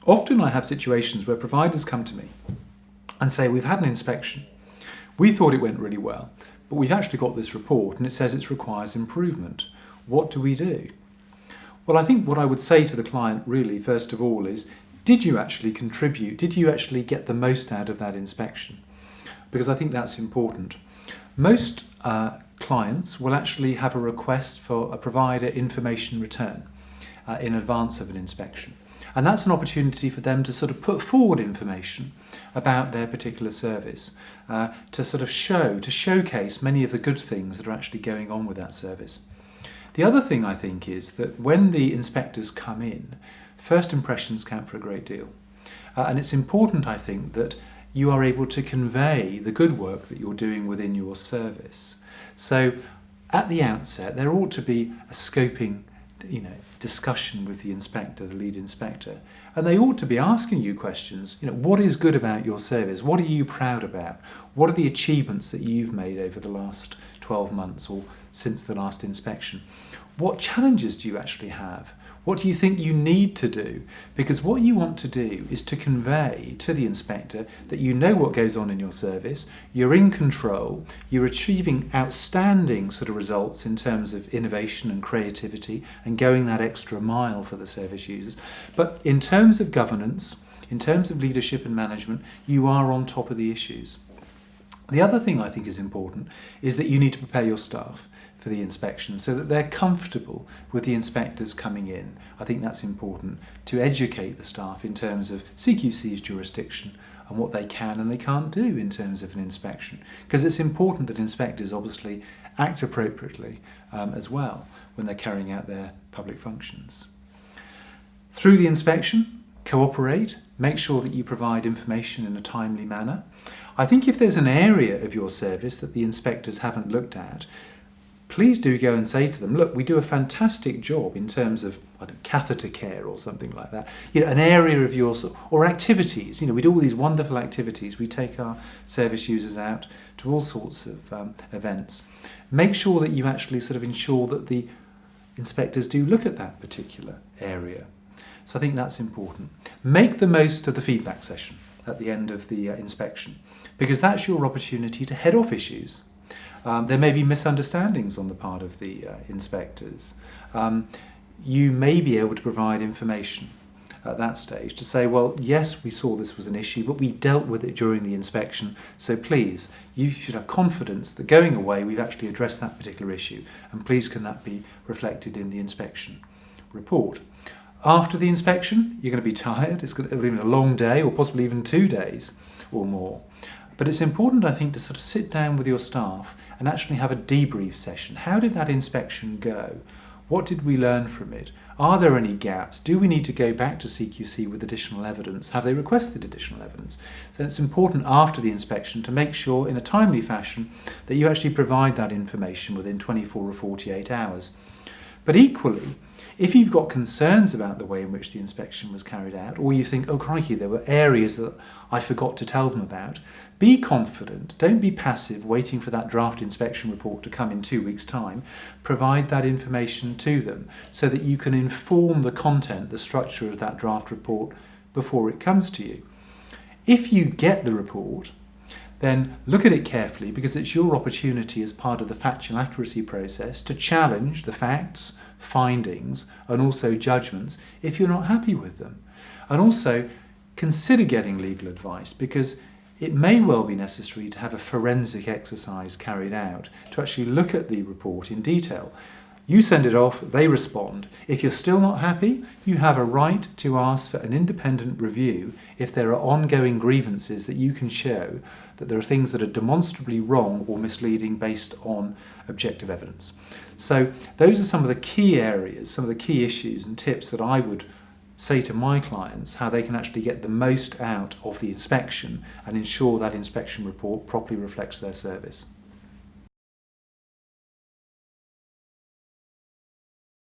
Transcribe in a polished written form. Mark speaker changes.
Speaker 1: Often I have situations where providers come to me and say, we've had an inspection, we thought it went really well, but we've actually got this report and it says it requires improvement. What do we do? Well, I think what I would say to the client really, first of all, is did you actually contribute? Did you actually get the most out of that inspection? Because I think that's important. Most clients will actually have a request for a provider information return in advance of an inspection. And that's an opportunity for them to sort of put forward information about their particular service, to sort of showcase many of the good things that are actually going on with that service. The other thing I think is that when the inspectors come in, first impressions count for a great deal. And it's important, I think, that you are able to convey the good work that you're doing within your service. So at the outset, there ought to be a scoping discussion with the inspector, the lead inspector, and they ought to be asking you questions. What is good about your service? What are you proud about? What are the achievements that you've made over the last 12 months or since the last inspection? What challenges do you actually have? What do you think you need to do? Because what you want to do is to convey to the inspector that you know what goes on in your service, you're in control, you're achieving outstanding sort of results in terms of innovation and creativity and going that extra mile for the service users. But in terms of governance, in terms of leadership and management, you are on top of the issues. The other thing I think is important is that you need to prepare your staff for the inspection so that they're comfortable with the inspectors coming in. I think that's important to educate the staff in terms of CQC's jurisdiction and what they can and they can't do in terms of an inspection. Because it's important that inspectors obviously act appropriately as well when they're carrying out their public functions. Through the inspection, cooperate, make sure that you provide information in a timely manner. I think if there's an area of your service that the inspectors haven't looked at, please do go and say to them, look, we do a fantastic job in terms of catheter care or something like that. An area of yours, or activities. We do all these wonderful activities. We take our service users out to all sorts of events. Make sure that you actually sort of ensure that the inspectors do look at that particular area. So I think that's important. Make the most of the feedback session at the end of the inspection, because that's your opportunity to head off issues. There may be misunderstandings on the part of the inspectors. You may be able to provide information at that stage to say, well, yes, we saw this was an issue, but we dealt with it during the inspection, so please, you should have confidence that going away we've actually addressed that particular issue, and please can that be reflected in the inspection report. After the inspection, you're going to be tired, it'll be a long day, or possibly even 2 days or more. But it's important, I think, to sort of sit down with your staff and actually have a debrief session. How did that inspection go? What did we learn from it? Are there any gaps? Do we need to go back to CQC with additional evidence? Have they requested additional evidence? So it's important after the inspection to make sure in a timely fashion that you actually provide that information within 24 or 48 hours. But equally, if you've got concerns about the way in which the inspection was carried out, or you think, oh crikey, there were areas that I forgot to tell them about, be confident, don't be passive waiting for that draft inspection report to come in 2 weeks' time. Provide that information to them so that you can inform the content, the structure of that draft report before it comes to you. If you get the report, then look at it carefully, because it's your opportunity as part of the factual accuracy process to challenge the facts, findings and also judgments if you're not happy with them. And also consider getting legal advice, because it may well be necessary to have a forensic exercise carried out to actually look at the report in detail. You send it off, they respond. If you're still not happy, you have a right to ask for an independent review if there are ongoing grievances that you can show that there are things that are demonstrably wrong or misleading based on objective evidence. So those are some of the key areas, some of the key issues and tips that I would say to my clients, how they can actually get the most out of the inspection and ensure that inspection report properly reflects their service.